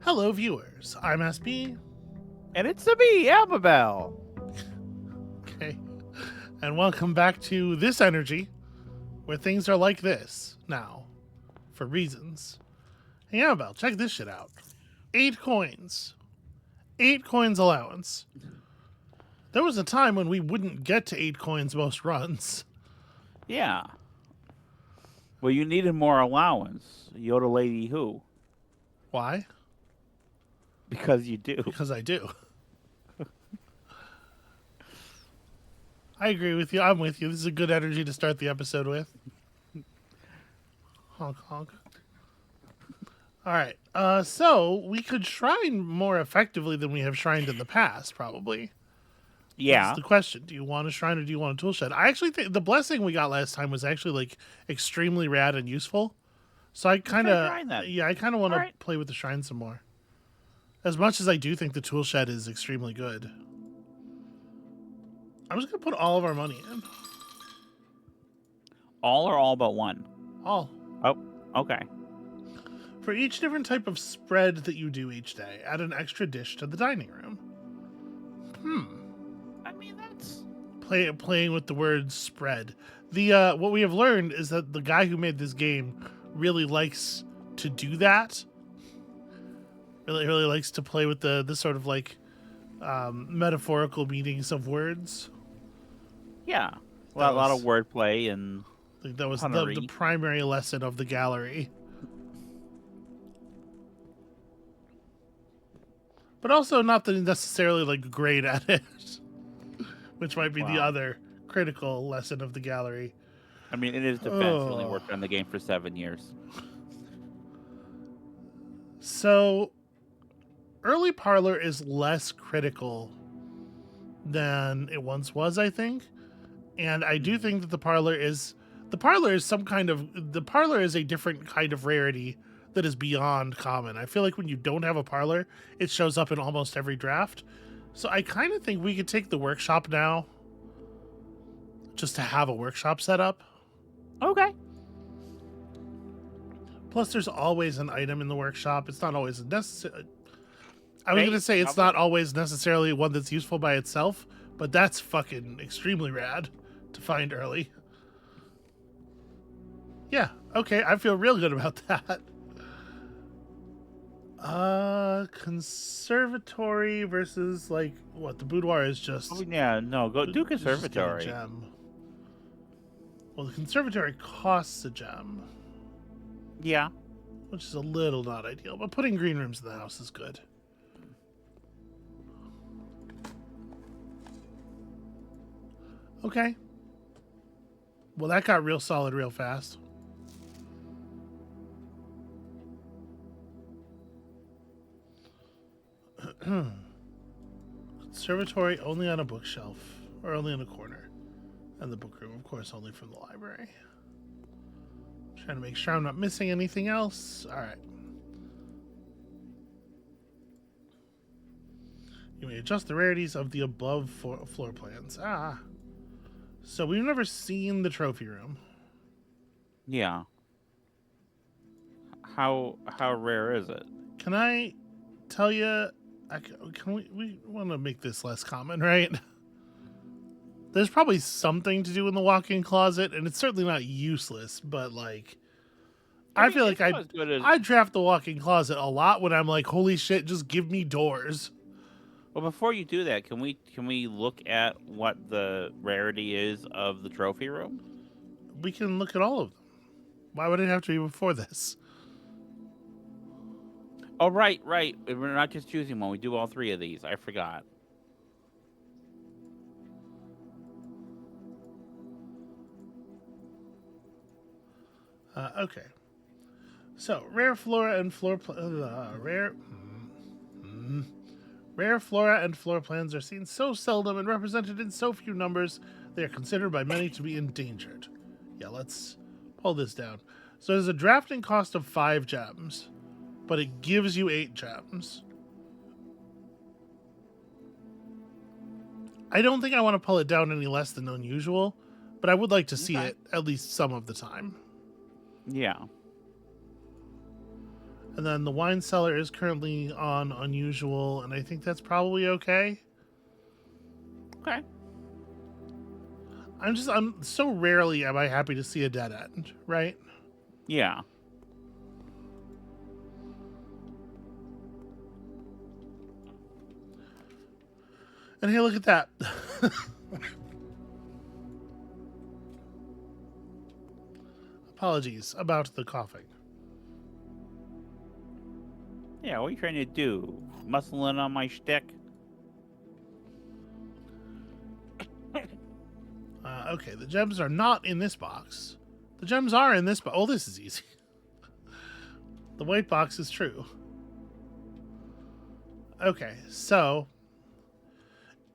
Hello, viewers. I'm SB. And it's to me, Amabel. Okay. And welcome back to This Energy, where things are like this now, for reasons. Hey, Amabel, check this shit out. 8 coins. 8 coins allowance. There was a time when we wouldn't get to 8 coins most runs. Yeah. Well, you needed more allowance, Yoda lady who? Why? Because you do. Because I do. I agree with you. I'm with you. This is a good energy to start the episode with. Honk, honk. All right. So we could shrine more effectively than we have shrined in the past, probably. Yeah. That's the question. Do you want a shrine or do you want a tool shed? I actually think the blessing we got last time was actually like extremely rad and useful. So I kind try of, shrine then. yeah, I kind of want All to right. play with the shrine some more. As much as I do think the tool shed is extremely good. I'm just gonna put all of our money in. All or all but one? All. Oh, okay. For each different type of spread that you do each day, add an extra dish to the dining room. I mean, that's... Playing with the word spread. The what we have learned is that the guy who made this game really likes to do that. Really likes to play with the sort of like metaphorical meanings of words. Yeah. A lot of wordplay and I think that was punnery. the primary lesson of the gallery. But also not that he's necessarily like great at it, which might be the other critical lesson of the gallery. I mean, in his defense, he only worked on the game for 7 years. So, early Parlor is less critical than it once was, I think. And I do think that the Parlor is a different kind of rarity that is beyond common. I feel like when you don't have a Parlor, it shows up in almost every draft. So I kind of think we could take the workshop now just to have a workshop set up. Okay. Plus, there's always an item in the workshop. It's not always necessary. I was going to say it's not always necessarily one that's useful by itself, but that's fucking extremely rad to find early. Yeah, okay, I feel real good about that. Conservatory versus like what? The boudoir is just. Oh, yeah, no, go do conservatory. Gem. Well, the conservatory costs a gem. Yeah. Which is a little not ideal, but putting green rooms in the house is good. Okay. Well, that got real solid real fast. Conservatory only on a bookshelf, or only in a corner. And the book room, of course, only from the library. Trying to make sure I'm not missing anything else. All right. You may adjust the rarities of the above floor plans. So we've never seen the trophy room. Yeah. How rare is it? Can I tell you? We want to make this less common, right? There's probably something to do in the walk-in closet, and it's certainly not useless. But like, I feel like I draft the walk-in closet a lot when I'm like, holy shit, just give me doors. Well, before you do that, can we look at what the rarity is of the trophy room? We can look at all of them. Why would it have to be before this? Oh, right. We're not just choosing one. We do all 3 of these. I forgot. Okay. So, rare flora and rare flora and floor plans are seen so seldom and represented in so few numbers, they are considered by many to be endangered. Yeah, let's pull this down. So there's a drafting cost of 5 gems, but it gives you 8 gems. I don't think I want to pull it down any less than unusual, but I would like to see it at least some of the time. Yeah. And then the wine cellar is currently on unusual, and I think that's probably okay. Okay. I'm so rarely am I happy to see a dead end, right? Yeah. And here, look at that. Apologies about the coughing. Yeah, what are you trying to do? Muscling on my shtick? Okay, the gems are not in this box. The gems are in this box. Oh, this is easy. The white box is true. Okay, so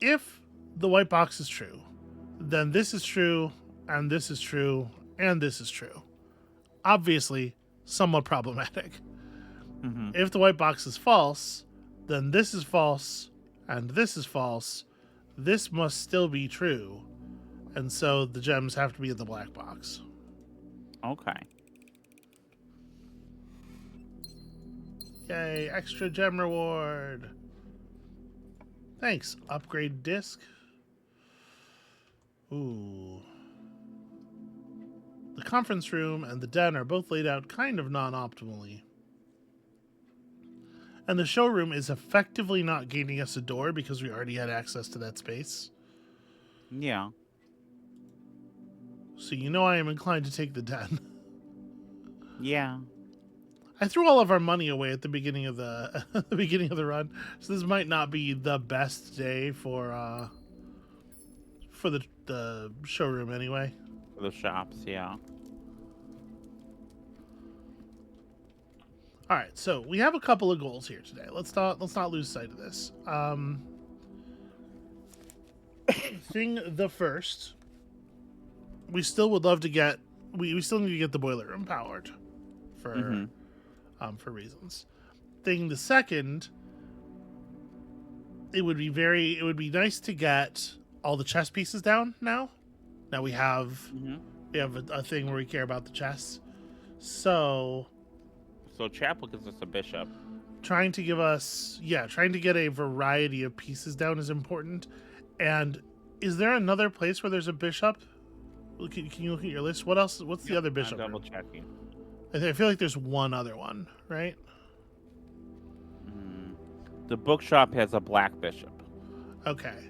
if the white box is true, then this is true, and this is true, and this is true. Obviously, somewhat problematic. Mm-hmm. If the white box is false, then this is false, and this is false. This must still be true, and so the gems have to be in the black box. Okay. Yay, extra gem reward. Thanks, upgrade disc. Ooh. The conference room and the den are both laid out kind of non-optimally. And the showroom is effectively not gaining us a door because we already had access to that space. Yeah. So you know I am inclined to take the den. Yeah. I threw all of our money away at the beginning of the the beginning of the run, so this might not be the best day for the showroom anyway. For the shops, yeah. All right, so we have a couple of goals here today. Let's not lose sight of this. Thing the first, we still would love to get we still need to get the boiler room powered for reasons. Thing the second, it would be nice to get all the chess pieces down now. Now we have a thing where we care about the chess. So Chapel gives us a bishop. trying to get a variety of pieces down is important. And is there another place where there's a bishop? Can you look at your list? What else? What's the other bishop? I'm double checking. I feel like there's one other one, right? The bookshop has a black bishop. Okay.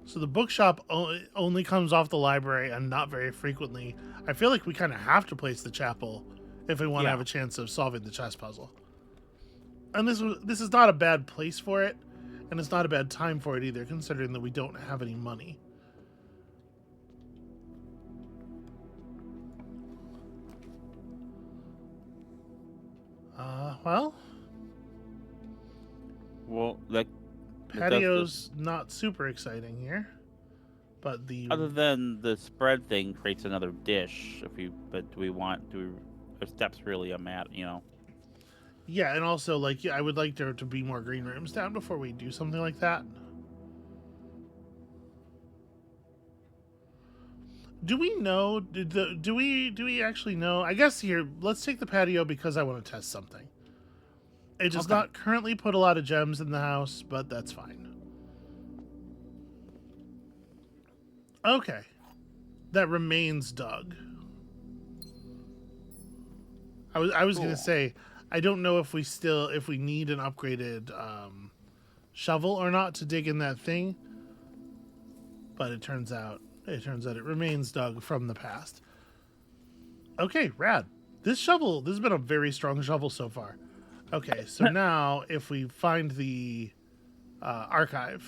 So the bookshop only comes off the library and not very frequently. I feel like we kind of have to place the chapel if we want to have a chance of solving the chess puzzle. And this is not a bad place for it, and it's not a bad time for it either, considering that we don't have any money. Well, like patio's not super exciting here, but other than the spread thing creates another dish. But are steps really a mat? Yeah, and also I would like there to be more green rooms down before we do something like that. Do we know? Do we actually know? I guess here, let's take the patio because I want to test something. It does not currently put a lot of gems in the house, but that's fine. Okay. That remains dug. I was gonna say, I don't know if we need an upgraded shovel or not to dig in that thing, but it turns out it remains dug from the past. Okay, rad. This has been a very strong shovel so far. Okay, so now if we find the archives,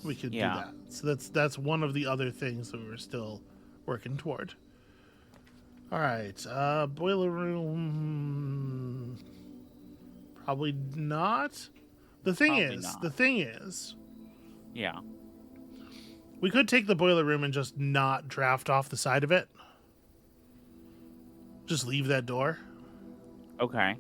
we could do that. So that's one of the other things that we were still working toward. All right, boiler room. Probably not. The thing is, yeah, we could take the boiler room and just not draft off the side of it. Just leave that door. Okay.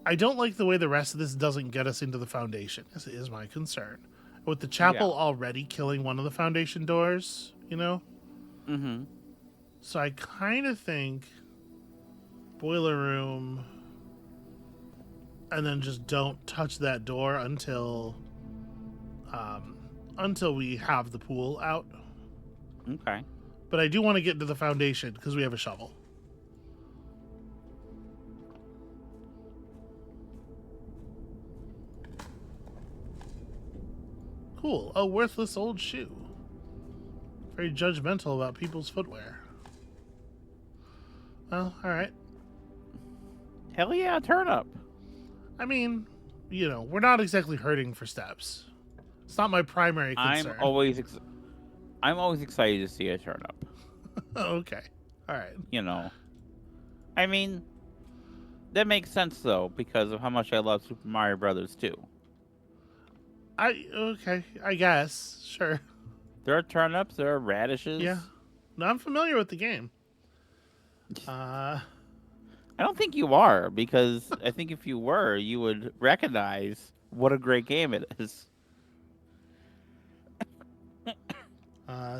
I don't like the way the rest of this doesn't get us into the foundation. This is my concern. With the chapel Yeah. already killing one of the foundation doors, you know? Mm-hmm. So I kind of think boiler room, and then just don't touch that door um, until we have the pool out. Okay. But I do want to get into the foundation because we have a shovel. Cool. A worthless old shoe. Very judgmental about people's footwear. Well, alright. Hell yeah, turnip. I mean, you know, we're not exactly hurting for steps. It's not my primary I'm concern. always I'm always excited to see a turnip. Okay. Alright. You know. I mean, that makes sense though because of how much I love Super Mario Brothers 2. Okay, I guess. Sure. There are turnips, there are radishes. Yeah. No, I'm familiar with the game. Uh I don't think you are because I think if you were, you would recognize what a great game it is.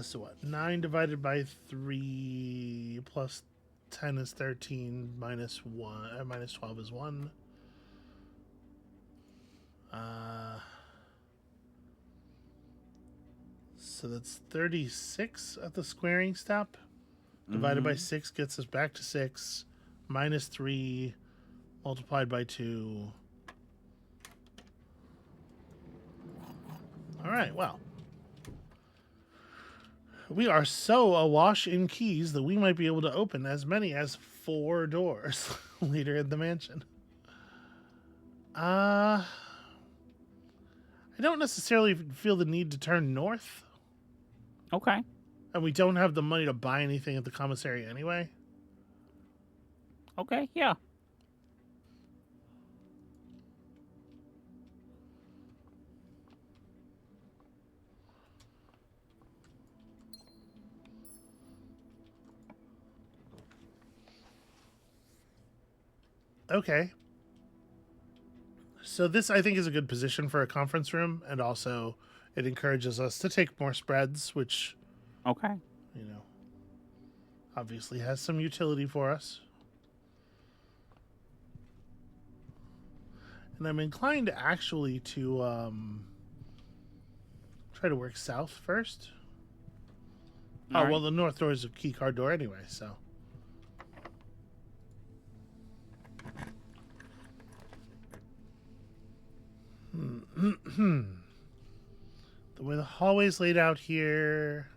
so what? 9 divided by 3 plus 10 is 13 minus 1 minus 12 is 1. So that's 36 at the squaring step. Divided by 6 gets us back to 6. Minus 3 multiplied by 2. All right, well. We are so awash in keys that we might be able to open as many as 4 doors later in the mansion. I don't necessarily feel the need to turn north. Okay. And we don't have the money to buy anything at the commissary anyway. Okay, yeah. Okay. So this, I think, is a good position for a conference room, and also it encourages us to take more spreads, which, Okay. you know, obviously has some utility for us. And I'm inclined actually to try to work south first. All Well, right. the north door is a key card door anyway, so. The way the hallway's laid out here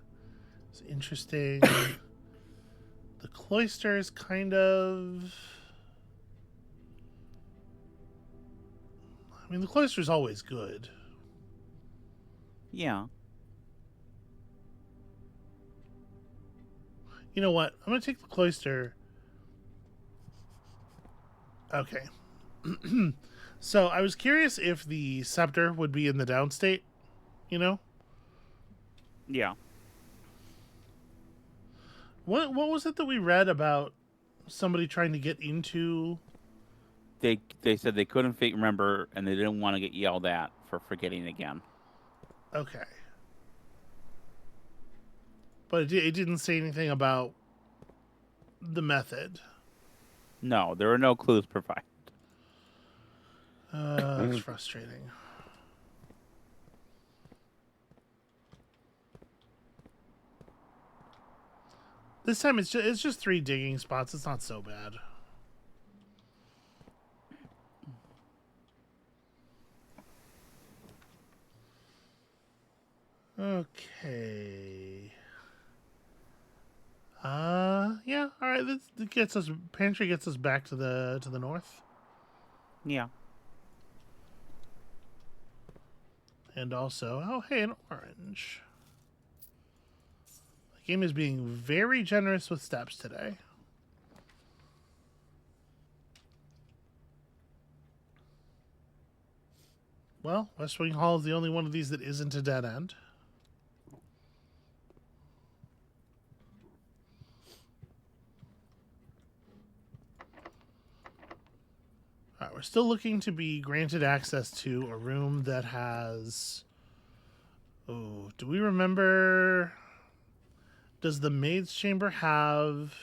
is interesting. The cloister is kind of... I mean, the cloister's always good. Yeah. You know what? I'm going to take the cloister. Okay. So I was curious if the scepter would be in the downstate, you know? Yeah. What was it that we read about somebody trying to get into... They said they couldn't remember and they didn't want to get yelled at for forgetting again. Okay. But it didn't say anything about the method. No, there were no clues provided. It's frustrating. This time it's just 3 digging spots. It's not so bad. Okay. Yeah. All right. This gets us pantry gets us back to the north, Yeah. and also, oh hey, an orange. The game is being very generous with steps today. Well, West Wing Hall is the only one of these that isn't a dead end. All right, we're still looking to be granted access to a room that has Oh, do we remember? Does the maid's chamber have?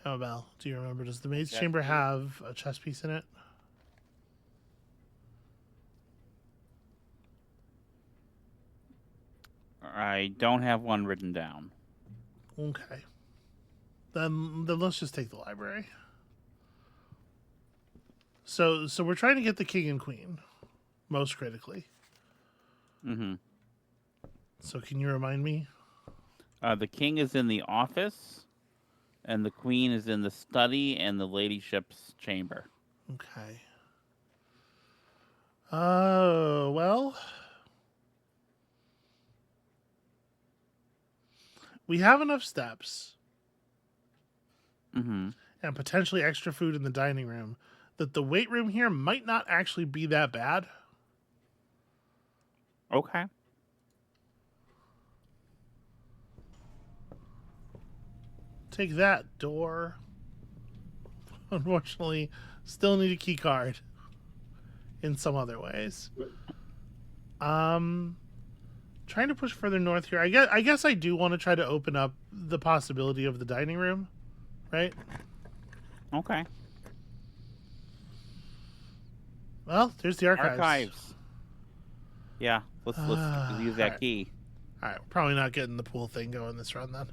Amabel, do you remember? Does the maid's Chess chamber piece? have a chess piece in it? I don't have one written down. Okay. Then let's just take the library. So we're trying to get the king and queen, most critically. Mm-hmm. So can you remind me? The king is in the office, and the queen is in the study and the ladyship's chamber. Okay. Oh, well. We have enough steps Mm-hmm. and potentially extra food in the dining room that the weight room here might not actually be that bad. Okay. Take that door. Unfortunately, still need a key card in some other ways. Trying to push further north here. I guess I do want to try to open up the possibility of the dining room, right? Okay. Well, there's the archives. Yeah, let's use that key. All right, we're probably not getting the pool thing going this run then.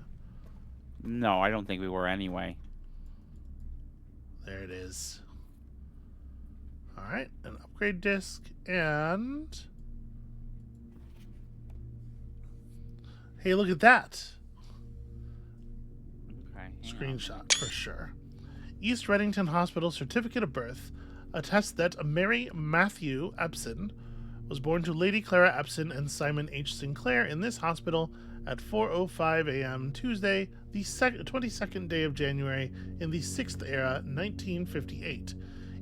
No, I don't think we were anyway. There it is. All right, an upgrade disc and... Hey, look at that. Okay. Screenshot for sure. East Reddington Hospital certificate of birth attests that Mary Matthew Epson was born to Lady Clara Epson and Simon H. Sinclair in this hospital at 4:05 a.m. Tuesday, the 22nd day of January in the 6th era, 1958.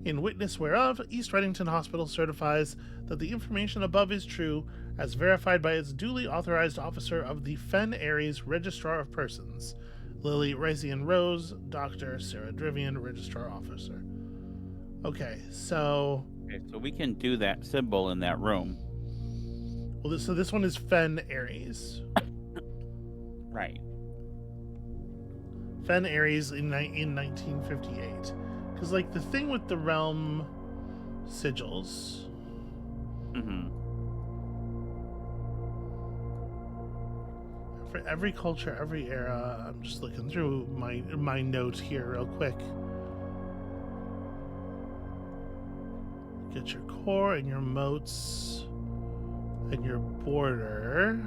In witness whereof, East Reddington Hospital certifies that the information above is true, as verified by its duly authorized officer of the Fen Aries Registrar of Persons, Lily Rician Rose, Dr. Sarah Drivian, Registrar Officer. Okay, so we can do that symbol in that room. Well, so this one is Fen Aries. Right. Fen Aries in 1958. Because, like, the thing with the realm sigils... Mm-hmm. For every culture, every era, I'm just looking through my note here real quick. Get your core and your moats and your border.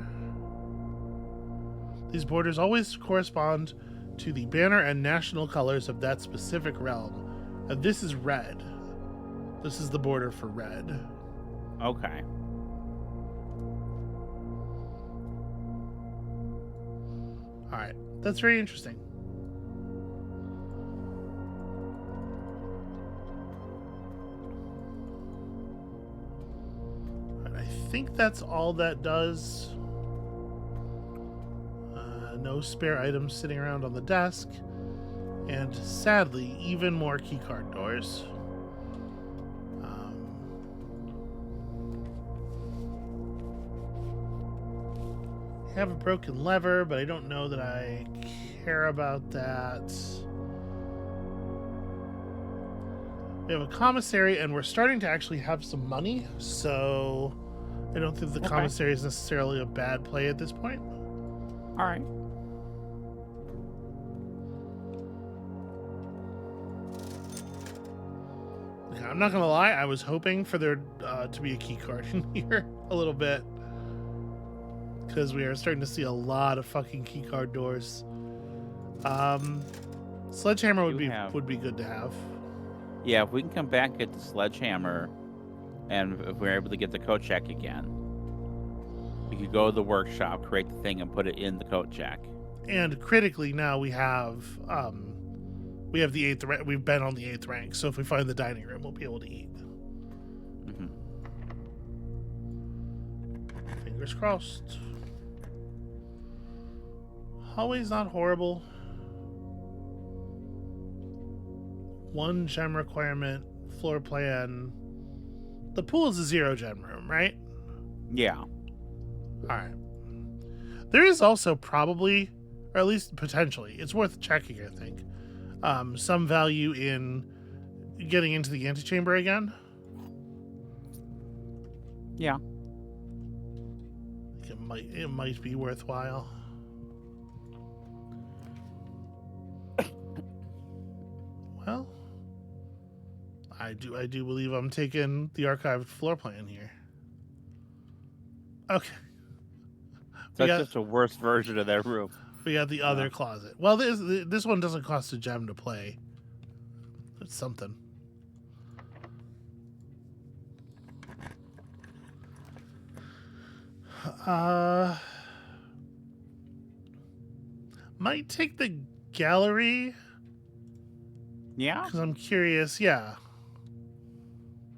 These borders always correspond to the banner and national colors of that specific realm. And this is red. This is the border for red. Okay. All right, that's very interesting. And I think that's all that does. No spare items sitting around on the desk. And sadly, even more keycard doors. I have a broken lever, but I don't know that I care about that. We have a commissary, and we're starting to actually have some money, so I don't think the commissary is necessarily a bad play at this point. All right. I'm not gonna lie, I was hoping for there to be a key card in here a little bit, because we are starting to see a lot of fucking key card doors. Sledgehammer would be good to have. Yeah, if we can come back, get the sledgehammer, and if we're able to get the coat check again, we could go to the workshop, create the thing, and put it in the coat check. And critically, now we have the 8th rank. We've been on the 8th rank, so if we find the dining room, we'll be able to eat. Mm-hmm. Fingers crossed. Hallway's not horrible. 1 gem requirement, floor plan. The pool is a 0 gem room, right? Yeah. All right. There is also probably, or at least potentially, it's worth checking, I think, some value in getting into the antechamber again. Yeah. It might be worthwhile. Well, I do believe I'm taking the archived floor plan here. Okay. So that's just a worse version of that room. We got the other closet. Well, this one doesn't cost a gem to play. It's something. Might take the gallery. Yeah. Because I'm curious. Yeah.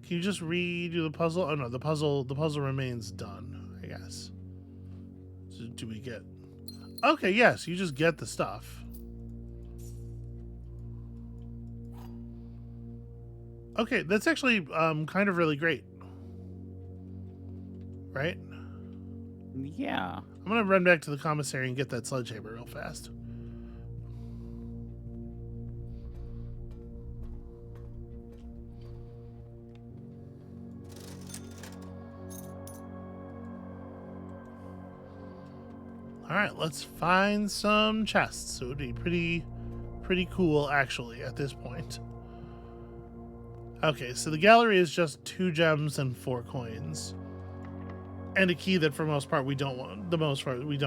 Can you just redo the puzzle? Oh no, the puzzle remains done, I guess. So do we get? Okay, yes, you just get the stuff. Okay, that's actually kind of really great. Right? Yeah. I'm gonna run back to the commissary and get that sledgehammer real fast. Alright, let's find some chests. So it would be pretty cool actually at this point. Okay, so the gallery is just 2 gems and 4 coins. And a key that for most part we don't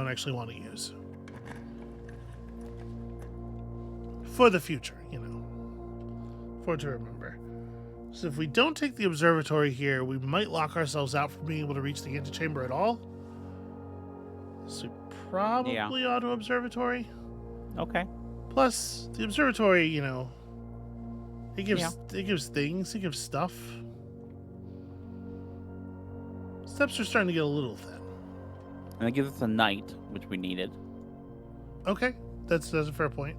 actually want to use. For the future, you know. For to remember. So if we don't take the observatory here, we might lock ourselves out from being able to reach the antechamber at all. So we probably ought to observatory. Okay. Plus, the observatory, you know, it gives things, it gives stuff. Steps are starting to get a little thin. And it gives us a knight, which we needed. Okay, that's a fair point.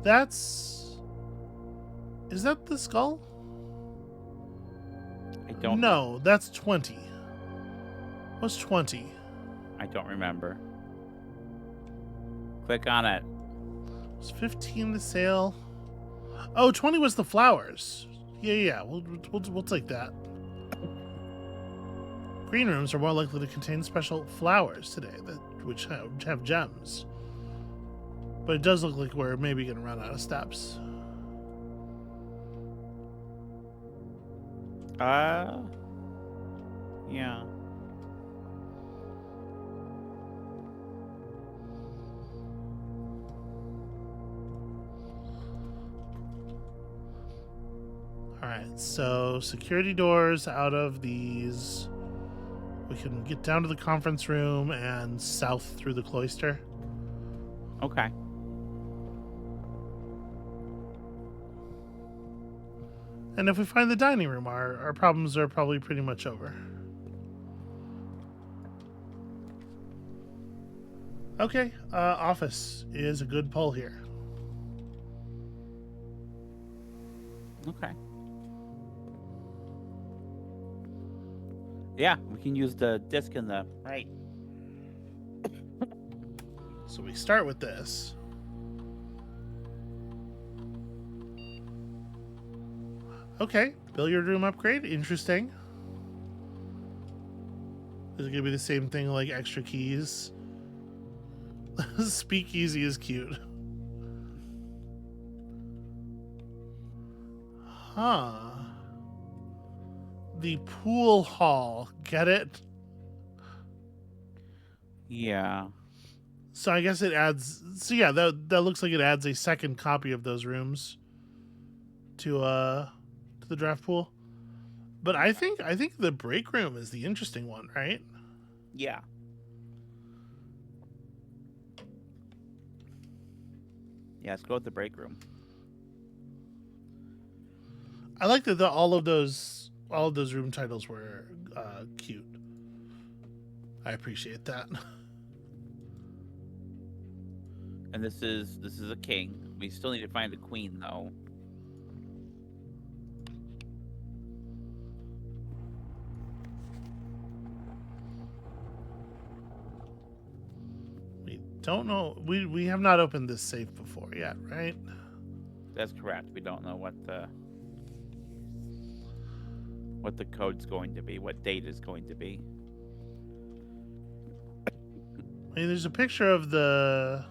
Is that the skull? I don't. No, that's 20. What's 20? I don't remember. Click on it. Was 15 the sale? Oh, 20 was the flowers. Yeah. We'll take that. Green rooms are more likely to contain special flowers today, which have gems. But it does look like we're maybe going to run out of steps. Yeah. Alright, so security doors out of these. We can get down to the conference room and south through the cloister. Okay. And if we find the dining room, our problems are probably pretty much over. Okay, office is a good pull here. Okay. Yeah, we can use the disc in the right. So we start with this. Okay, billiard room upgrade. Interesting. Is it going to be the same thing like extra keys? Speakeasy is cute. Huh. The pool hall. Get it? Yeah. So I guess it adds... So yeah, that looks like it adds a second copy of those rooms to the draft pool. But I think the break room is the interesting one, right? Yeah. Yeah, let's go with the break room. I like that all of those room titles were cute. I appreciate that. And this is a king. We still need to find a queen though. don't know. We have not opened this safe before yet, right? That's correct. We don't know what the code's going to be, what date is going to be. I mean, there's a picture of the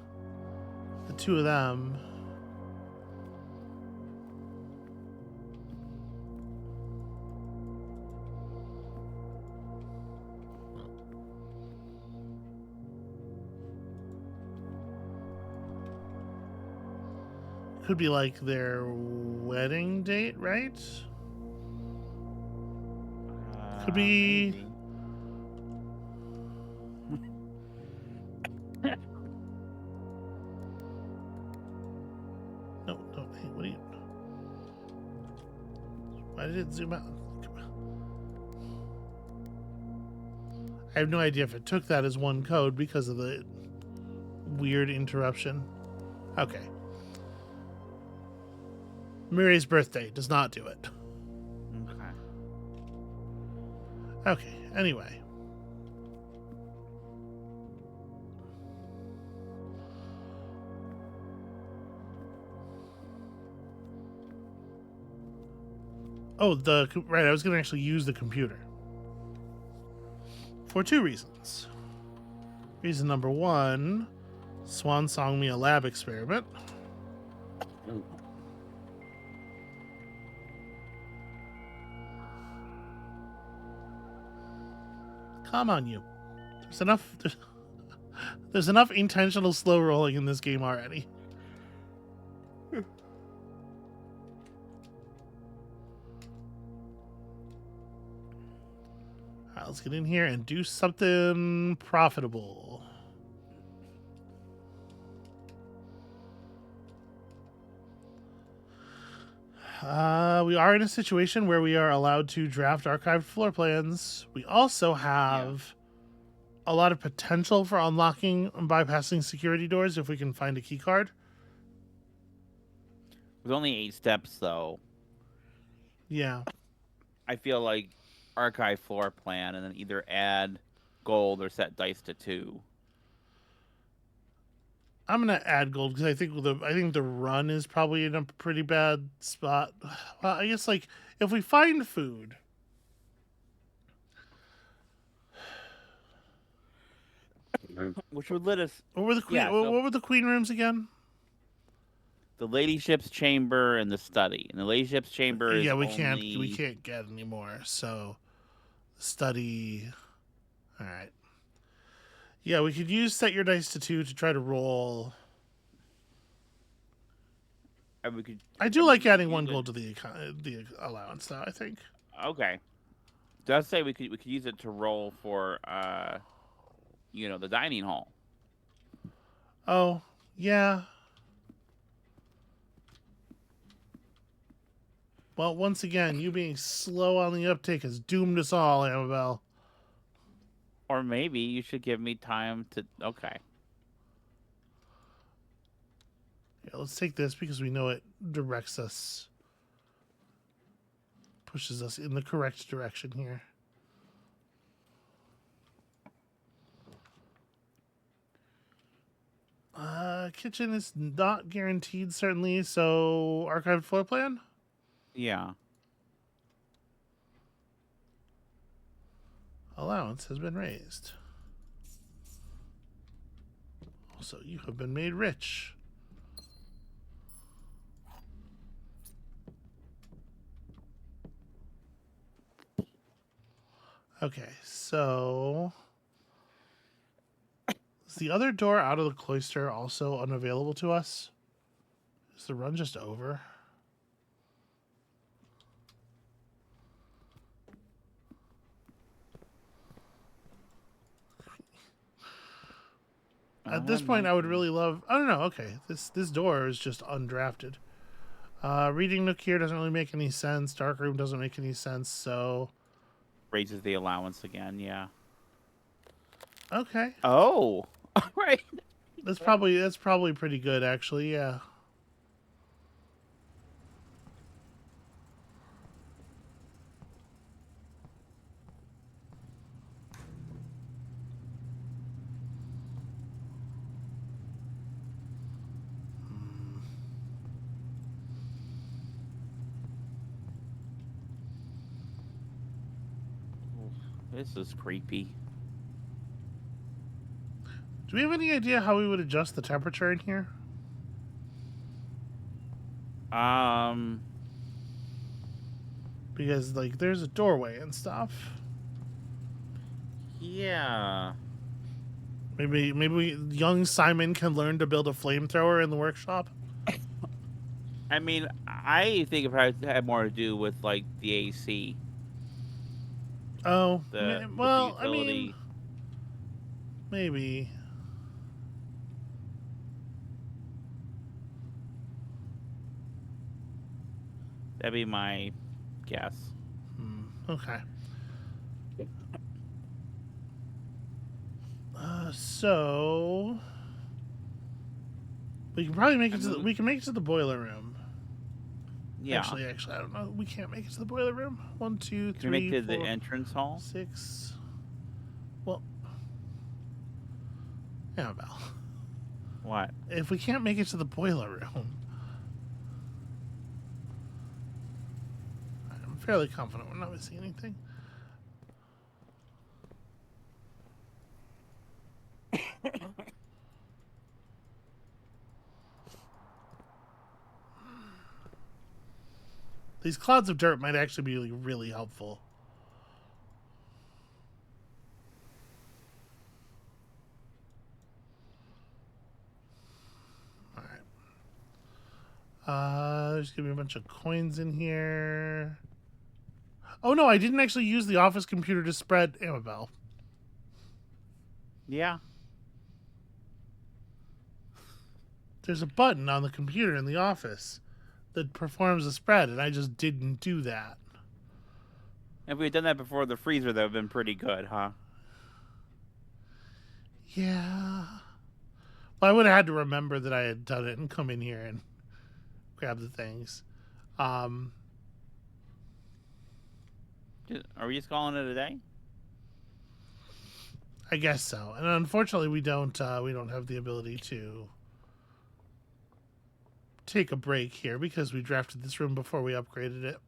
two of them. Could be like their wedding date, right? Could be. Maybe. No, hey, what are you? Why did it zoom out? I have no idea if it took that as one code because of the weird interruption. Okay. Miri's birthday does not do it. Okay. Okay, anyway. Oh, right, I was going to actually use the computer. For two reasons. Reason number one, Swan Song me a lab experiment. Come on, you. There's enough intentional slow rolling in this game already. Alright, let's get in here and do something profitable. We are in a situation where we are allowed to draft archived floor plans. We also have a lot of potential for unlocking and bypassing security doors if we can find a key card. With only 8 steps, though. Yeah. I feel like archive floor plan and then either add gold or set dice to 2. I'm gonna add gold because I think the run is probably in a pretty bad spot. Well, I guess like if we find food, which would let us. what were the queen? Yeah, so what were the queen rooms again? the ladyship's chamber and the study. And the ladyship's chamber is Yeah, we only... can't get any more. So study. All right. Yeah, we could use set your dice to 2 to try to roll. And we could, I do like adding 1 gold to the allowance, though. I think. Okay. So I'd say we could use it to roll for the dining hall. Oh yeah. Well, once again, you being slow on the uptake has doomed us all, Amabel. Or maybe you should give me time to... Okay. Yeah, let's take this because we know it directs us, pushes us in the correct direction here. Kitchen is not guaranteed, certainly, so archived floor plan? Yeah. Allowance has been raised. Also, you have been made rich. Okay, so is the other door out of the cloister also unavailable to us? Is the run just over? At this point, I would really love... I don't know. Okay, this door is just undrafted. Reading nook here doesn't really make any sense. Dark room doesn't make any sense, so... Raises the allowance again, yeah. Okay. Oh! All right. That's probably pretty good, actually, yeah. This is creepy. Do we have any idea how we would adjust the temperature in here? Because, like, there's a doorway and stuff. Yeah. Maybe young Simon can learn to build a flamethrower in the workshop. I mean, I think it probably had more to do with like the AC. Oh, The well, I utility. mean, maybe. That'd be my guess. Okay. So we can probably make it to we can make it to the boiler room. Yeah. Actually, I don't know. We can't make it to the boiler room. 1, 2, 3, Can we make it to 4, the entrance hall? 6. Well, Amabel. What? If we can't make it to the boiler room, I'm fairly confident we're not missing anything. These clouds of dirt might actually be like really helpful. All right. There's gonna be a bunch of coins in here. Oh no, I didn't actually use the office computer to spread Amabel. Yeah. There's a button on the computer in the office that performs a spread, and I just didn't do that. If we had done that before the freezer, that would have been pretty good, huh? Yeah. Well, I would have had to remember that I had done it and come in here and grab the things. Are we just calling it a day? I guess so. And unfortunately, we don't have the ability to take a break here because we drafted this room before we upgraded it.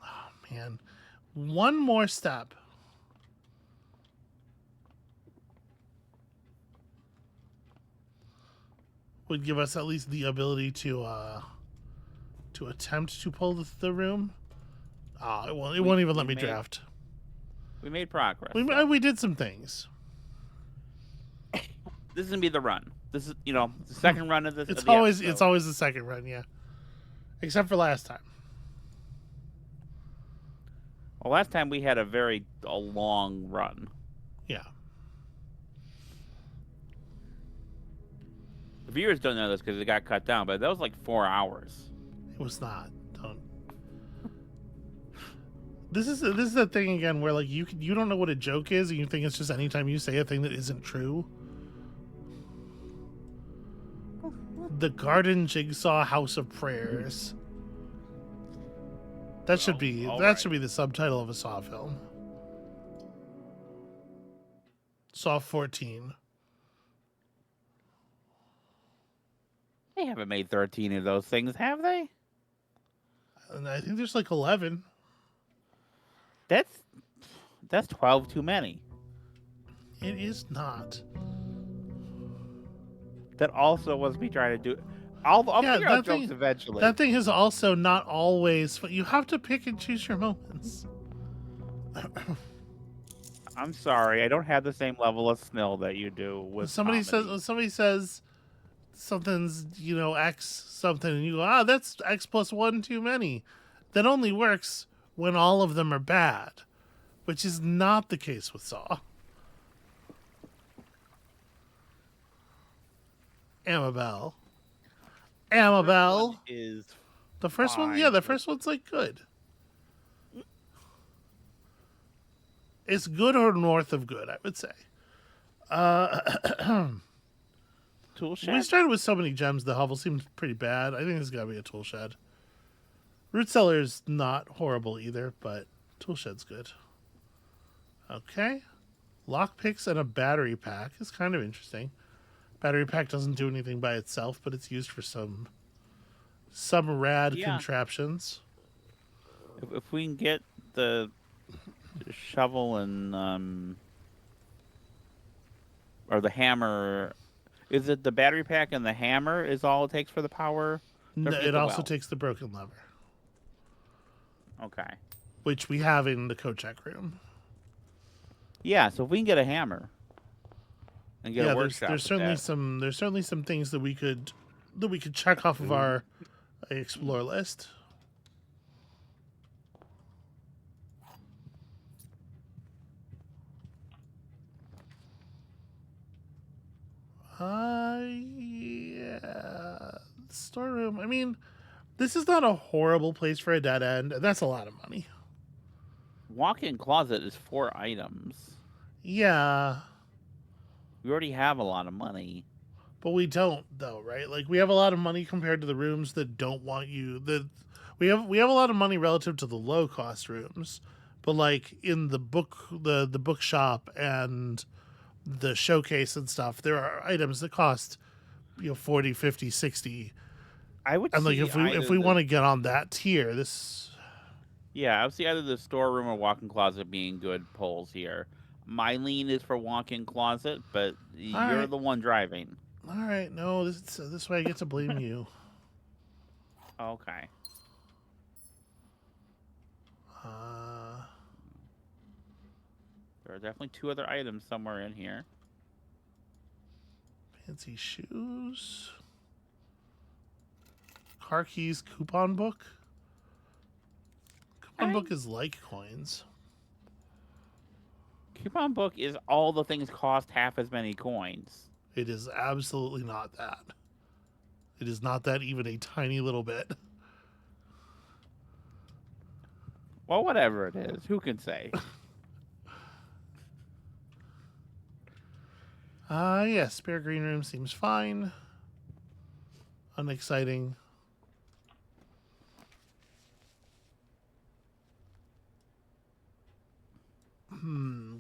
Oh man, one more step. Would give us at least the ability to attempt to pull the room. It won't even let me draft. We made progress. We did some things. This is gonna be the run. This is the second run of this. It's always the second run, yeah. Except for last time. Well, last time we had a long run. Yeah. The viewers don't know this because it got cut down, but that was like 4 hours. It was not. Don't. This is the thing again where like you don't know what a joke is and you think it's just anytime you say a thing that isn't true. The Garden Jigsaw House of Prayers. That should be the subtitle of a Saw film. Saw 14. They haven't made 13 of those things, have they? And I think there's like 11. That's 12 too many. It is not. That also was me trying to do. I'll figure out jokes eventually. That thing is also not always. You have to pick and choose your moments. I'm sorry, I don't have the same level of snill that you do with somebody says something's X something, and you go, that's X plus 1 too many. That only works when all of them are bad, which is not the case with Saw. Amabel is the first one. Yeah, the first one's like good. It's good or north of good, I would say. Tool shed. We started with so many gems. The hovel seems pretty bad. I think there's got to be a tool shed. Root cellar's not horrible either, but tool shed's good. Okay, lockpicks and a battery pack is kind of interesting. Battery pack doesn't do anything by itself, but it's used for some some rad Yeah. contraptions. If we can get the shovel and or the hammer, is it the battery pack and the hammer is all it takes for the power? Don't forget It the also well. takes the broken lever, Okay. which we have in the Kochek room. Yeah, so if we can get a hammer and get a Yeah, workshop there's with certainly that. some things that we could check off of our explore list. Yeah, storeroom. I mean, this is not a horrible place for a dead end, and that's a lot of money. Walk-in closet is 4 items. Yeah, We already have a lot of money. but we don't though, right? Like we have a lot of money compared to the rooms that don't want you. We have a lot of money relative to the low cost rooms, but like in the bookshop and the showcase and stuff, there are items that cost 40, 50, 60. I would And like see if we want to get on that tier, this yeah, I would see either the storeroom or walk-in closet being good pulls here. My lean is for walk-in closet, but all you're right. the one driving. All right, no, this way I get to blame you. Okay. Uh, There are definitely 2 other items somewhere in here. fancy shoes, car keys, coupon book. Coupon book is like coins. Coupon book is all the things cost half as many coins. It is absolutely not that. It is not that even a tiny little bit. Well, whatever it is, who can say? Yeah, spare green room seems fine. Unexciting.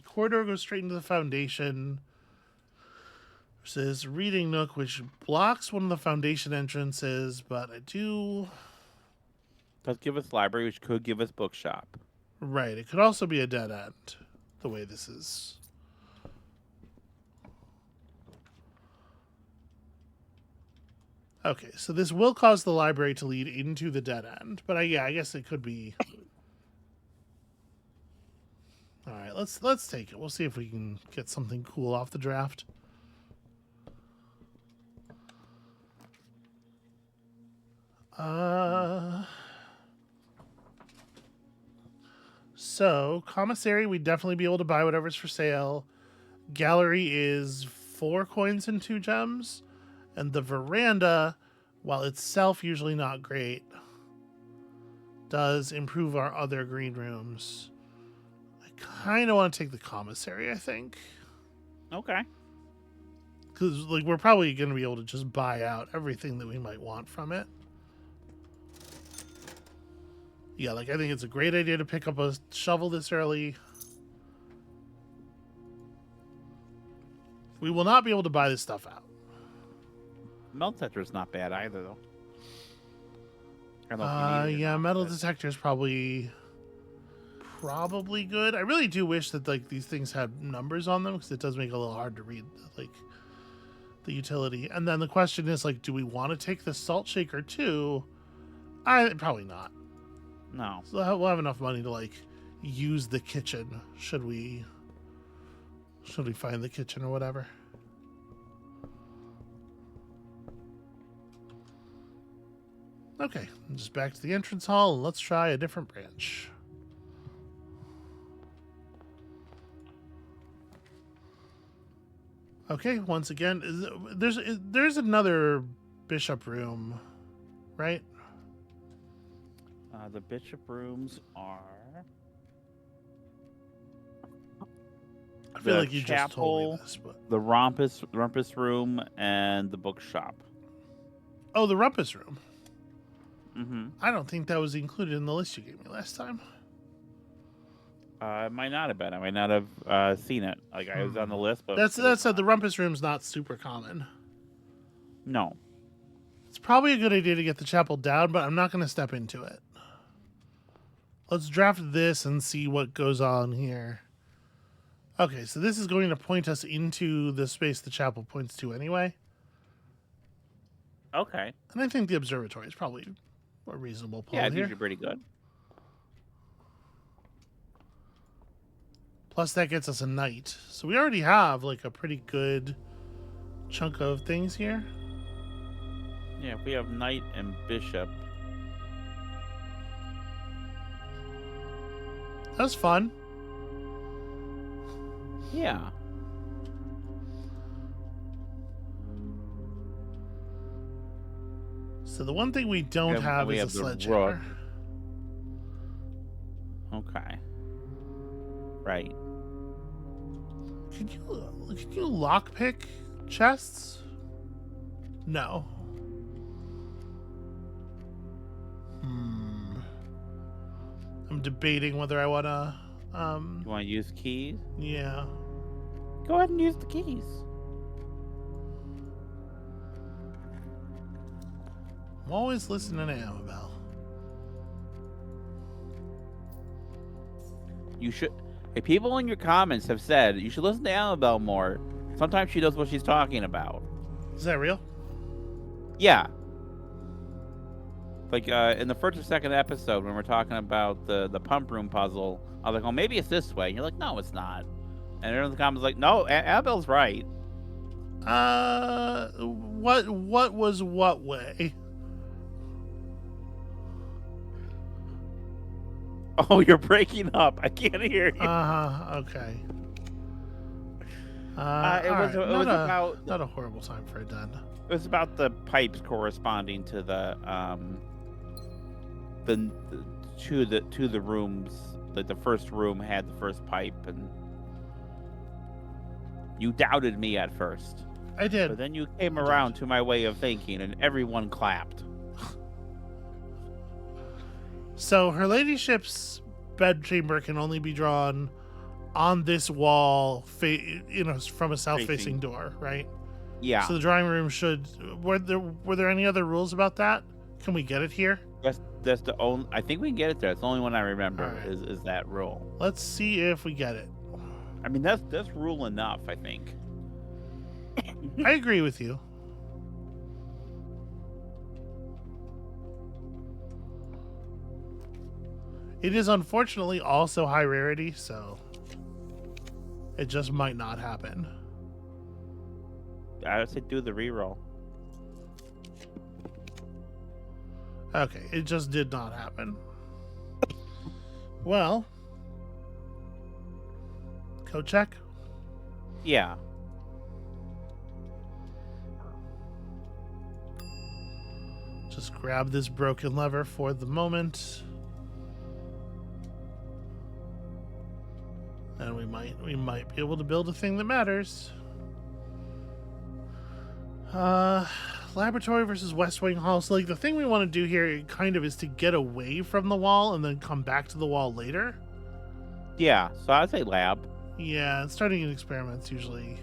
Corridor goes straight into the foundation. Versus reading nook, which blocks one of the foundation entrances, but I do. Does give us library, which could give us bookshop. Right, it could also be a dead end, the way this is. Okay, so this will cause the library to lead into the dead end, but I guess it could be. All right, let's take it. We'll see if we can get something cool off the draft. So commissary, we'd definitely be able to buy whatever's for sale. Gallery is 4 coins and 2 gems, and the veranda, while itself usually not great, does improve our other green rooms. I kind of want to take the commissary, I think. Okay. Because like we're probably going to be able to just buy out everything that we might want from it. Yeah, like I think it's a great idea to pick up a shovel this early. We will not be able to buy this stuff out. Melt detector is not bad either, though. I don't know if you need it or Yeah, not, metal but- detector is probably good. I really do wish that like these things had numbers on them because it does make it a little hard to read like the utility. And then the question is like, do we want to take the salt shaker too? Probably not. No. So we'll have enough money to like use the kitchen should we find the kitchen or whatever. Okay, just back to the entrance hall and let's try a different branch. Okay, once again, there's another bishop room, right? The bishop rooms are. I feel the like you just told me chapel, this, but the rumpus room, and the bookshop. oh, the rumpus room. Mm-hmm. I don't think that was included in the list you gave me last time. It might not have been. I might not have seen it. Like I was on the list, but That said, the rumpus room's not super common. no. It's probably a good idea to get the chapel down, but I'm not going to step into it. Let's draft this and see what goes on here. Okay, so this is going to point us into the space the chapel points to anyway. Okay. And I think the observatory is probably a reasonable pull Yeah, it's here. usually pretty good. Plus that gets us a knight. So we already have like a pretty good chunk of things here. Yeah, if we have knight and bishop. That's fun. Yeah. So the one thing we don't have is a sledgehammer. Okay. Right. Can you lockpick chests? No. I'm debating whether I wanna You want to use keys? yeah. Go ahead and use the keys. I'm always listening to Amabel. You should. Hey, people in your comments have said you should listen to Amabel more. Sometimes she knows what she's talking about. Is that real? Yeah. Like in the first or second episode when we're talking about the pump room puzzle, I was like, "Oh, maybe it's this way." And you're like, "No, it's not." And everyone in the comments was like, "No, Amabel's right." What was what way? Oh, you're breaking up. I can't hear you. Okay. It was about not a horrible time for a den. It was about the pipes corresponding to the rooms. Like the first room had the first pipe, and you doubted me at first. I did. But then you came around to my way of thinking, and everyone clapped. So her ladyship's bedchamber can only be drawn on this wall, from a south-facing door, right? Yeah. So the drawing room should. Were there any other rules about that? Can we get it here? That's the only. I think we can get it there. It's the only one I remember. Right. Is that rule? Let's see if we get it. I mean, that's rule enough. I think. I agree with you. It is unfortunately also high rarity, so it just might not happen. I would say do the reroll. Okay, it just did not happen. Well, code check. Yeah. Just grab this broken lever for the moment. And we might be able to build a thing that matters. Laboratory versus West Wing Hall. So like the thing we want to do here kind of is to get away from the wall and then come back to the wall later. Yeah, so I'd say lab. Yeah, starting an experiment's usually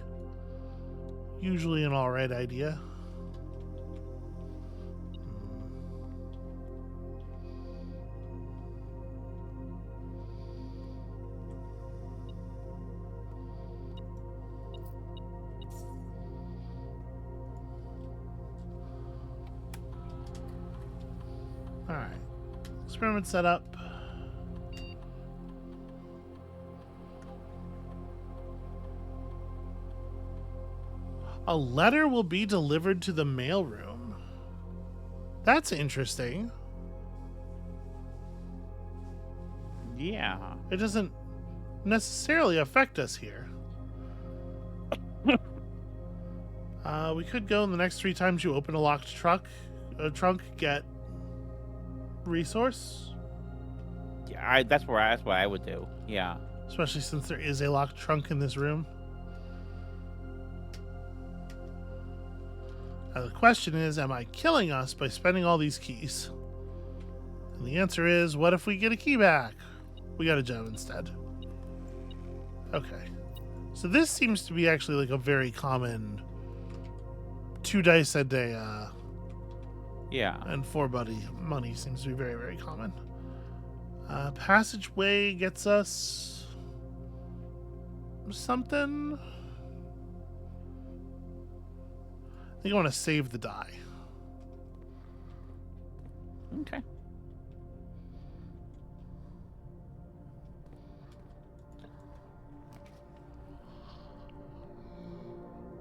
an alright idea. Alright. Experiment set up. A letter will be delivered to the mailroom. That's interesting. Yeah. It doesn't necessarily affect us here. We could go in the next 3 times you open a locked trunk, get resource. Yeah, that's what I would do. Yeah. Especially since there is a locked trunk in this room. Now the question is, am I killing us by spending all these keys? And the answer is, what if we get a key back? We got a gem instead. Okay. So this seems to be actually like a very common 2 dice a day Yeah. And 4 money seems to be very, very common. Passageway gets us something. I think I want to save the die. Okay.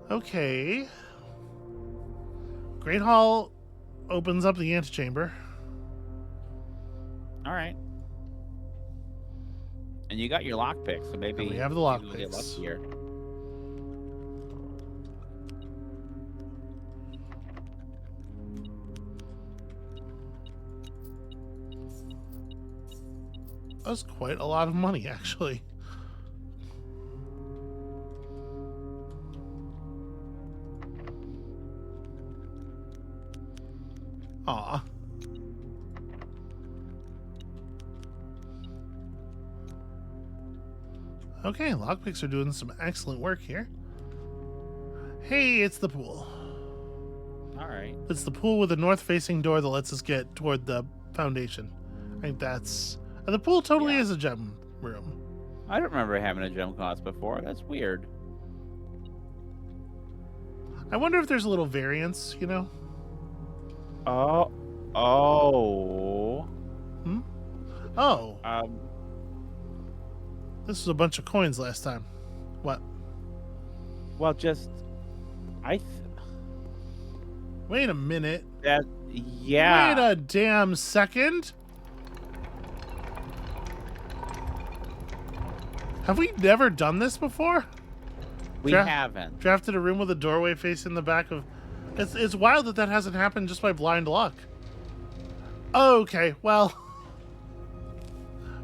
Okay. Great Hall opens up the antechamber. All right. And you got your lockpick, so maybe And we have the maybe we'll get lockpicks. luckier. That's quite a lot of money, actually. Aw. Okay, lockpicks are doing some excellent work here. Hey, it's the pool. All right. It's the pool with a north-facing door that lets us get toward the foundation. I think that's... the pool totally Yeah. is a gem room. I don't remember having a gem cost before. That's weird. I wonder if there's a little variance, you know? Oh. Oh. Oh, Um. this was a bunch of coins last time. What? Well, just Wait a minute. that. Yeah. Wait a damn second. Have we never done this before? We haven't. Drafted a room with a doorway facing the back of... It's wild that hasn't happened just by blind luck. Okay, well...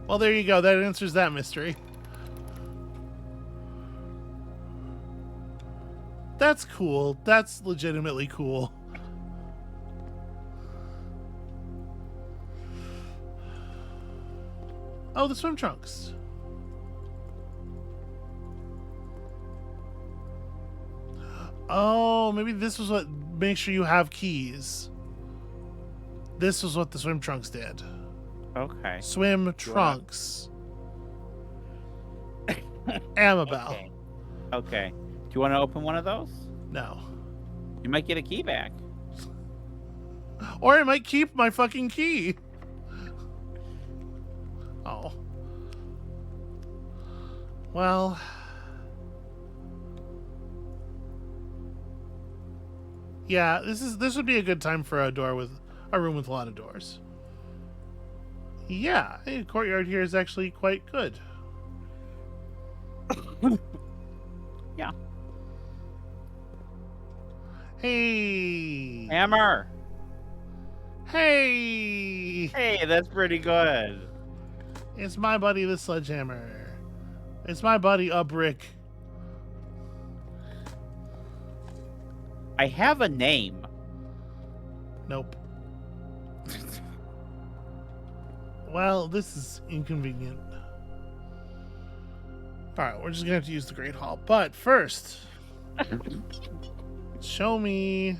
Well, there you go. That answers that mystery. That's cool. That's legitimately cool. Oh, the swim trunks. Oh, maybe this was what makes sure you have keys. This was what the swim trunks did. Okay. Swim trunks. Amabel. Okay. Okay. Do you want to open one of those? No. You might get a key back. Or I might keep my fucking key. Oh. Well. Yeah, this would be a good time for a room with a lot of doors. Yeah, the courtyard here is actually quite good. Yeah. Hey. Hammer. Hey. Hey, that's pretty good. It's my buddy the sledgehammer. It's my buddy a brick. I have a name. Nope. Well, this is inconvenient. Alright, we're just gonna have to use the Great Hall. But first, show me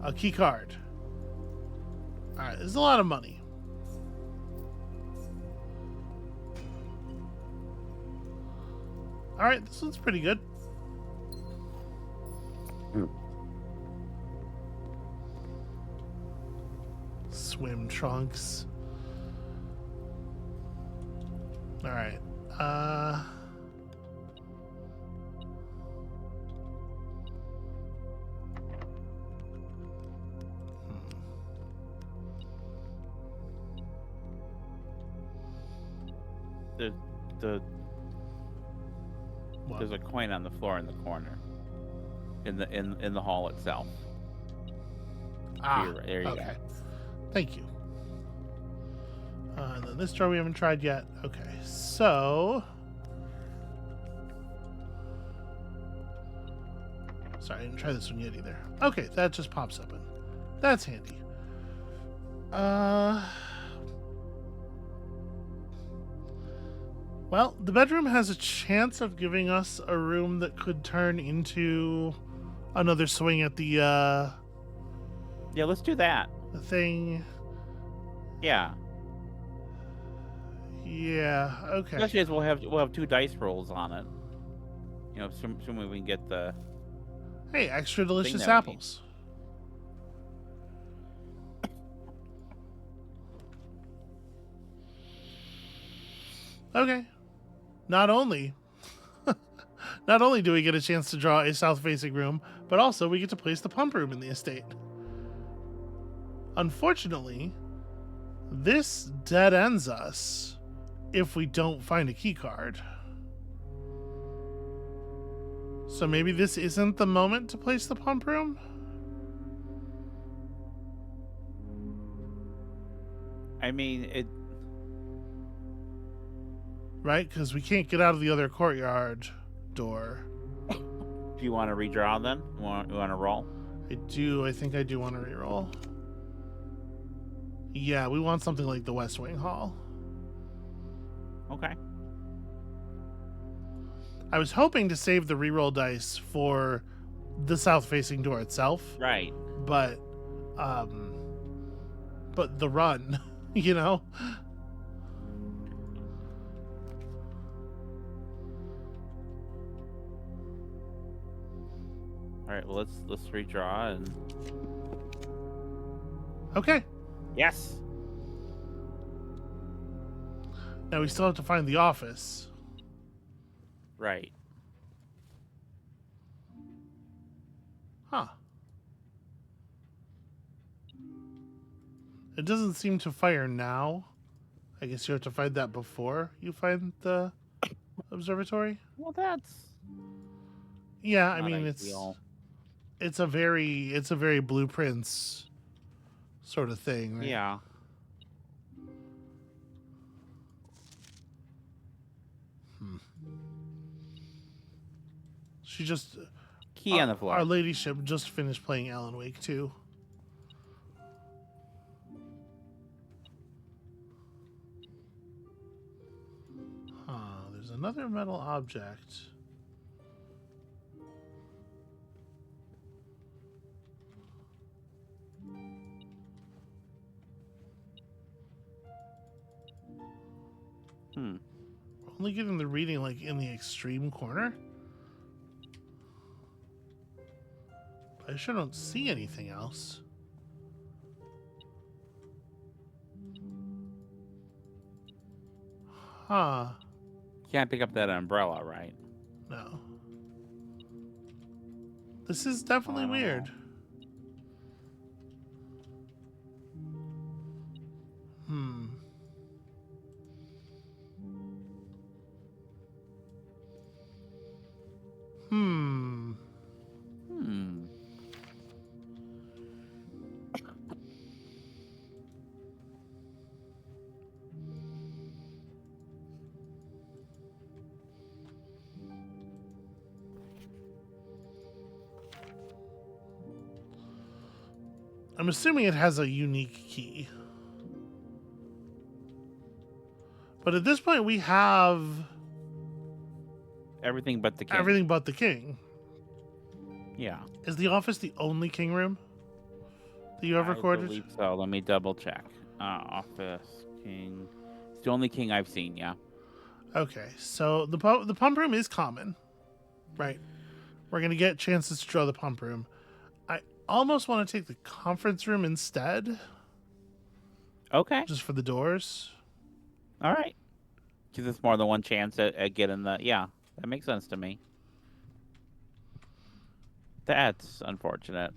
a key card. Alright, this is a lot of money. Alright, this one's pretty good. Swim trunks. Alright. What? There's a coin on the floor in the corner. In the hall itself. Ah, There you okay. go. Thank you. And then this drawer we haven't tried yet. Okay, so... Sorry, I didn't try this one yet either. Okay, that just pops open. That's handy. Well, the bedroom has a chance of giving us a room that could turn into another swing at the Yeah, let's do that. The thing. Yeah. Yeah. Okay. Especially as we'll have 2 dice rolls on it. You know, assuming we can get the Hey, extra delicious that we need. apples. Okay. Not only do we get a chance to draw a south-facing room, but also we get to place the pump room in the estate. Unfortunately, this dead ends us if we don't find a key card. So maybe this isn't the moment to place the pump room? I mean, it. Right? Because we can't get out of the other courtyard door. Do you want to redraw then? You want to roll? I do. I think I do want to reroll. Yeah, we want something like the West Wing Hall. Okay. I was hoping to save the reroll dice for the south-facing door itself. Right. But the run, you know? All right. Well, let's redraw and. Okay. Yes. Now we still have to find the office. Right. Huh. It doesn't seem to fire now. I guess you have to find that before you find the observatory. Well, that's. Yeah, I not mean ideal. it's a very blueprints sort of thing, right? Yeah. She just Key on the floor. Our ladyship just finished playing Alan Wake 2. There's another metal object. We're only getting the reading like in the extreme corner. I sure don't see anything else. Huh. Can't pick up that umbrella, right? No. This is definitely weird. I'm assuming it has a unique key. But at this point, we have everything but the king. Everything but the king. Yeah. Is the office the only king room that you have recorded? I believe so. Let me double check. Office king. It's the only king I've seen. Yeah. Okay, so the pump room is common, right? We're gonna get chances to draw the pump room. I almost want to take the conference room instead. Okay. Just for the doors. All right. Gives us more than one chance at getting the. Yeah, that makes sense to me. That's unfortunate.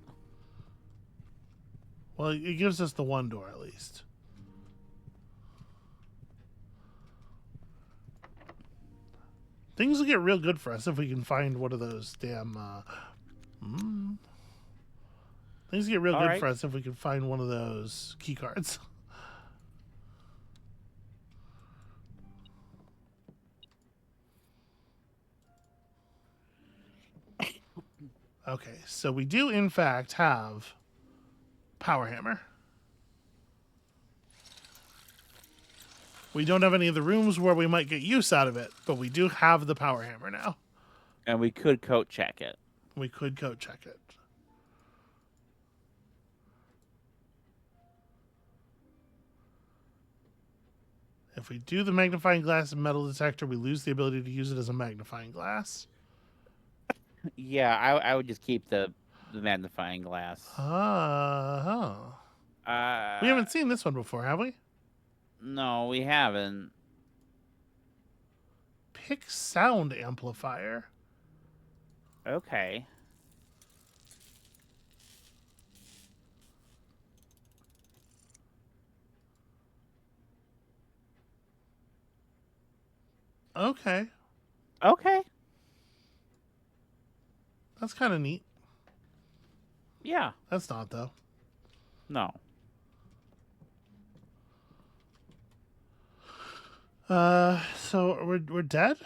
Well, it gives us the one door at least. Things will get real good for us if we can find one of those damn. Things get real good for us if we can find one of those key cards. Okay, so we do in fact have Power Hammer. We don't have any of the rooms where we might get use out of it, but we do have the Power Hammer now. And we could coat check it. We could coat check it. If we do the magnifying glass and metal detector, we lose the ability to use it as a magnifying glass. Yeah, I would just keep the magnifying glass. We haven't seen this one before, have we? No, we haven't. Pick sound amplifier. Okay. Okay. Okay. That's kind of neat. Yeah. That's not, though. No. So we're dead?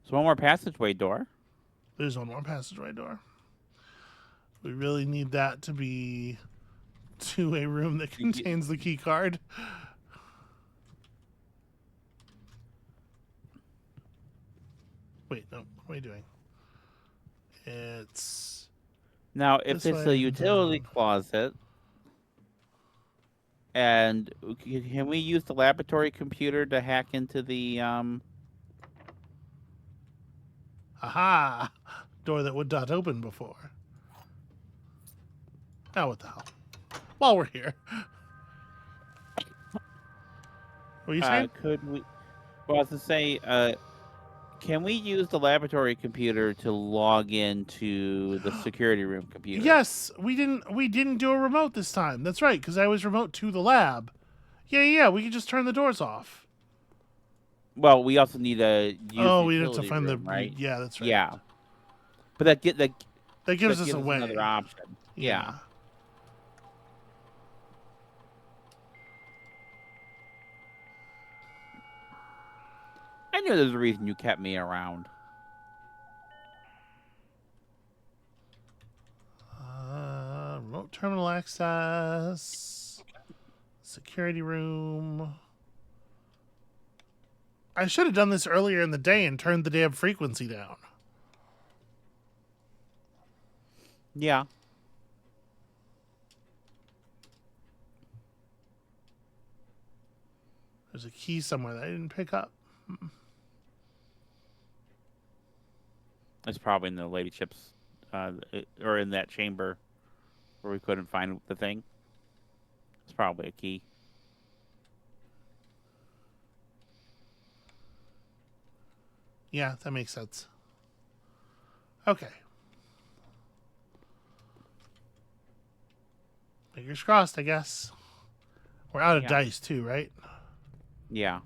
So one more passageway door. There's one more passageway door. We really need that to be to a room that contains the key card. Wait, no. What are we doing? It's... Now, if This it's way a and utility down. closet, and can we use the laboratory computer to hack into the Aha! Door that would not open before. Now what the hell? While we're here. What are you saying? could we? Well, I was to say, can we use the laboratory computer to log into the security room computer? Yes, we didn't do a remote this time. That's right, because I was remote to the lab. Yeah, we could just turn the doors off. Well, we also need to use the We have to utility find room, right? Yeah, that's right. Yeah, but that That gives us a way. another option. Yeah. I knew there's a reason you kept me around. Remote terminal access. Security room. I should have done this earlier in the day and turned the damn frequency down. Yeah. There's a key somewhere that I didn't pick up. It's probably in the lady chips, or in that chamber where we couldn't find the thing. It's probably a key. Yeah, that makes sense. Okay. Fingers crossed, I guess. We're out of dice too, right? Yeah.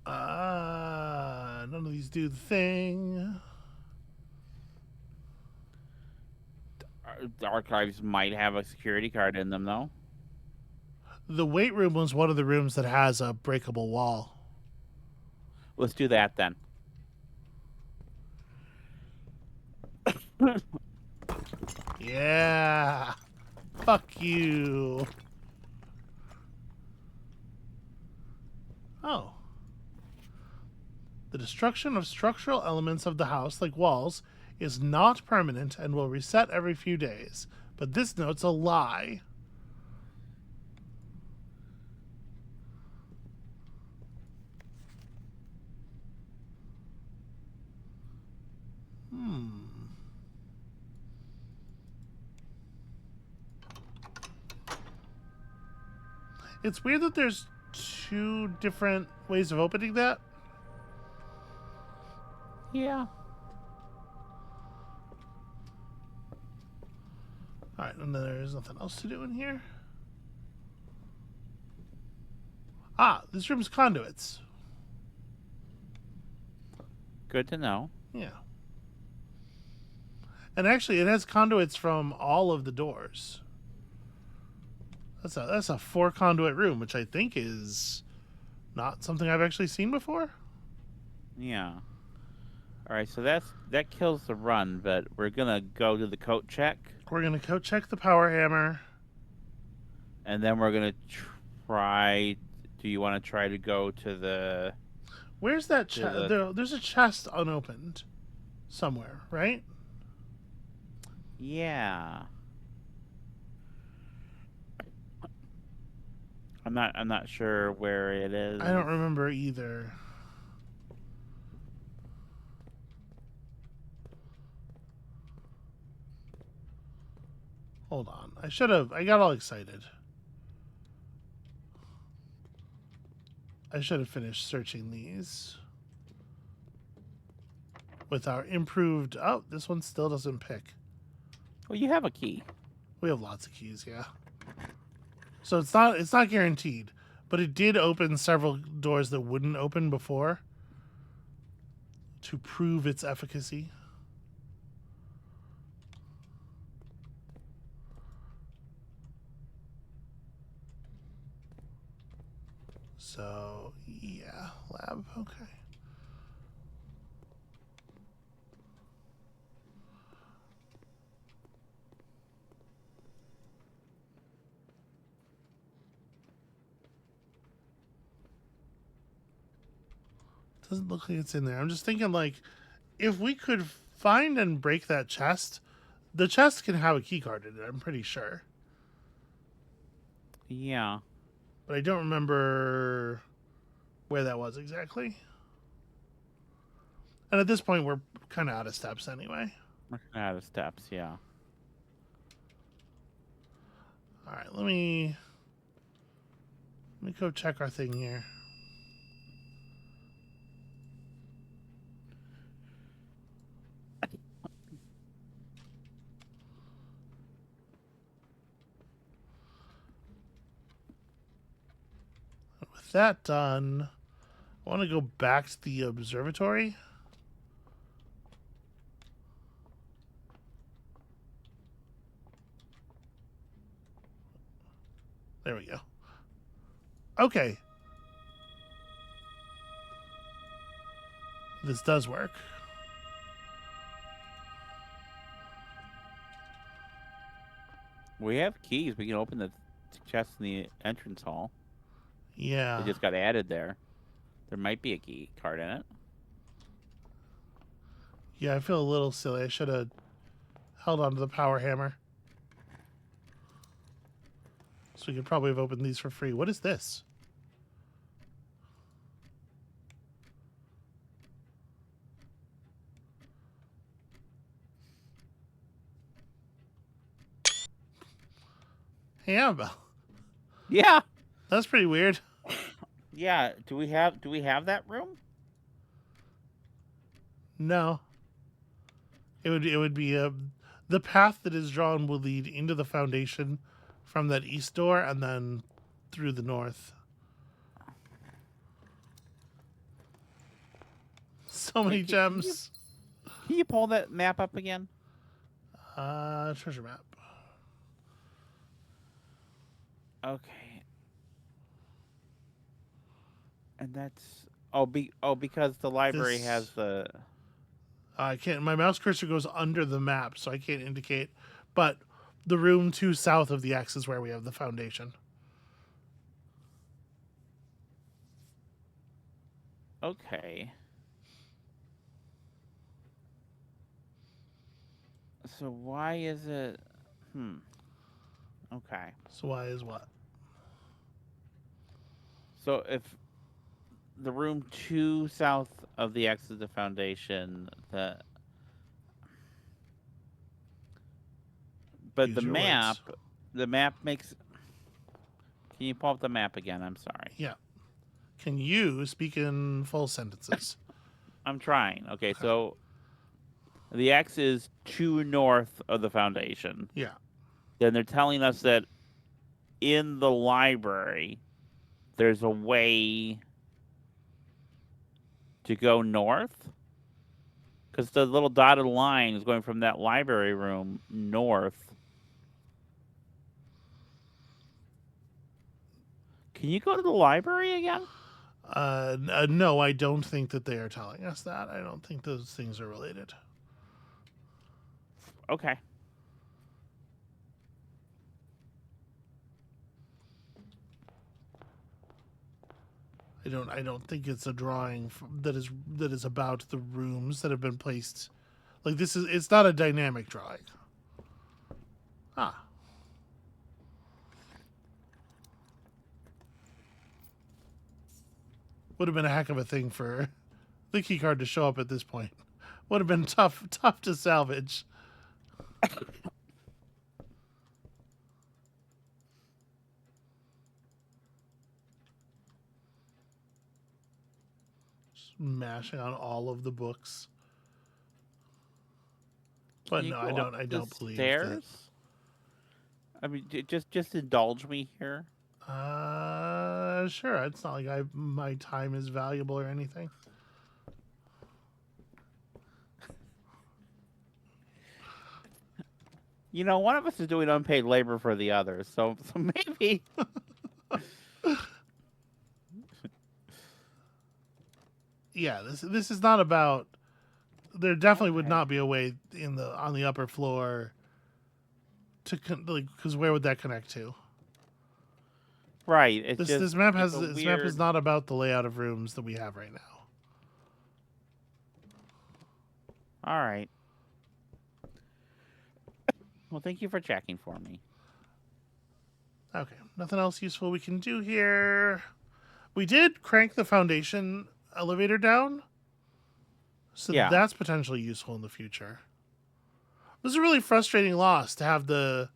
None of these do the thing. The archives might have a security card in them, though. The weight room was one of the rooms that has a breakable wall. Let's do that then. Yeah. Fuck you. Oh. The destruction of structural elements of the house, like walls, is not permanent and will reset every few days. But this note's a lie. It's weird that there's two different ways of opening that. Yeah. Alright, and then there's nothing else to do in here. Ah, this room's conduits. Good to know. Yeah. And actually, it has conduits from all of the doors. That's a 4-conduit room, which I think is not something I've actually seen before. Yeah. All right, so that kills the run, but we're gonna go to the coat check. We're gonna coat check the power hammer, and then we're gonna try. Do you want to try to go to the? Where's that chest? There's a chest unopened somewhere, right? Yeah. I'm not sure where it is. I don't remember either. Hold on. I got all excited. I should have finished searching these. With our improved... Oh, this one still doesn't pick. Well, you have a key. We have lots of keys, yeah. So it's not guaranteed, but it did open several doors that wouldn't open before to prove its efficacy. So, yeah, lab, okay. Doesn't look like it's in there. I'm just thinking, like, if we could find and break that chest, the chest can have a key card in it, I'm pretty sure. Yeah. But I don't remember where that was exactly. And at this point, we're kind of out of steps anyway. We're out of steps, yeah. All right, let me go check our thing here. With that done, I want to go back to the observatory. There we go. Okay. This does work. We have keys. We can open the chest in the entrance hall. Yeah. It just got added there. There might be a key card in it. Yeah, I feel a little silly. I should have held onto the power hammer. So we could probably have opened these for free. What is this? Hey, Amabel. Yeah. That's pretty weird. Yeah. Do we have that room? No. It would be the path that is drawn will lead into the foundation from that east door and then through the north. So many gems. Can you pull that map up again? Treasure map. Okay. And that's because the library has the. I can't. My mouse cursor goes under the map, so I can't indicate. But the room to south of the X is where we have the foundation. Okay. So why is it? Okay. So why is what? So if the room to south of the X is the foundation, but Use the your map, words. the map makes. Can you pull up the map again? I'm sorry. Yeah. Can you speak in full sentences? I'm trying. Okay, so the X is to north of the foundation. Yeah. Then they're telling us that in the library, there's a way to go north. Because the little dotted line is going from that library room north. Can you go to the library again? No, I don't think that they are telling us that. I don't think those things are related. Okay. I don't think it's a drawing that is about the rooms that have been placed. Like it's not a dynamic drawing. Ah. would have been a heck of a thing for the key card to show up at this point. Would have been tough to salvage. Just mashing on all of the books. But no, I don't believe stairs? that. I mean, just indulge me here. Sure. It's not like my time is valuable or anything. You know, one of us is doing unpaid labor for the other, so maybe. Yeah, this is not about. There definitely would not be a way on the upper floor to because where would that connect to? Right. It's This map it's a this map is weird- not about the layout of rooms that we have right now. All right. Well, thank you for checking for me. Okay, nothing else useful we can do here. We did crank the foundation elevator down, so Yeah. that's potentially useful in the future. This is a really frustrating loss to have the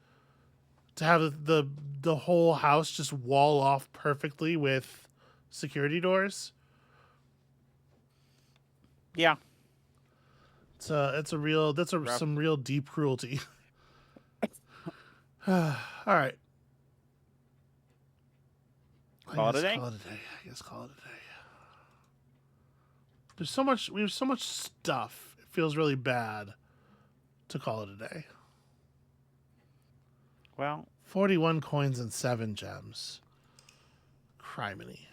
whole house just wall off perfectly with security doors. Yeah. It's a real Rough. some real deep cruelty. All right. Call it a day? Call it a day. I guess call it a day. There's so much. We have so much stuff. It feels really bad to call it a day. Well, 41 coins and 7 gems. Criminy.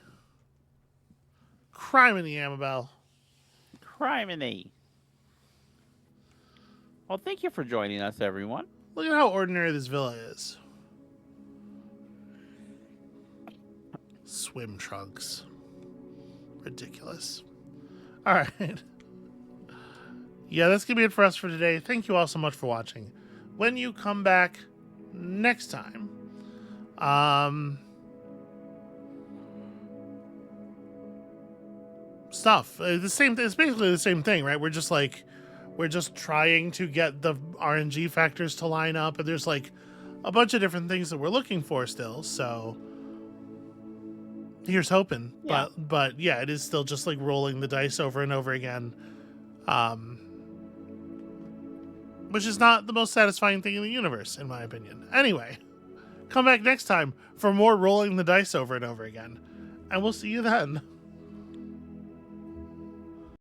Criminy, Amabel. criminy. Well, thank you for joining us, everyone. Look at how ordinary this villa is. Swim trunks. Ridiculous. All right. Yeah, that's going to be it for us for today. Thank you all so much for watching. When you come back next time, stuff. It's basically the same thing, right? We're just trying to get the RNG factors to line up, and there's like a bunch of different things that we're looking for still. So here's hoping. Yeah. But yeah, it is still just like rolling the dice over and over again. Which is not the most satisfying thing in the universe, in my opinion. Anyway, come back next time for more rolling the dice over and over again. And we'll see you then.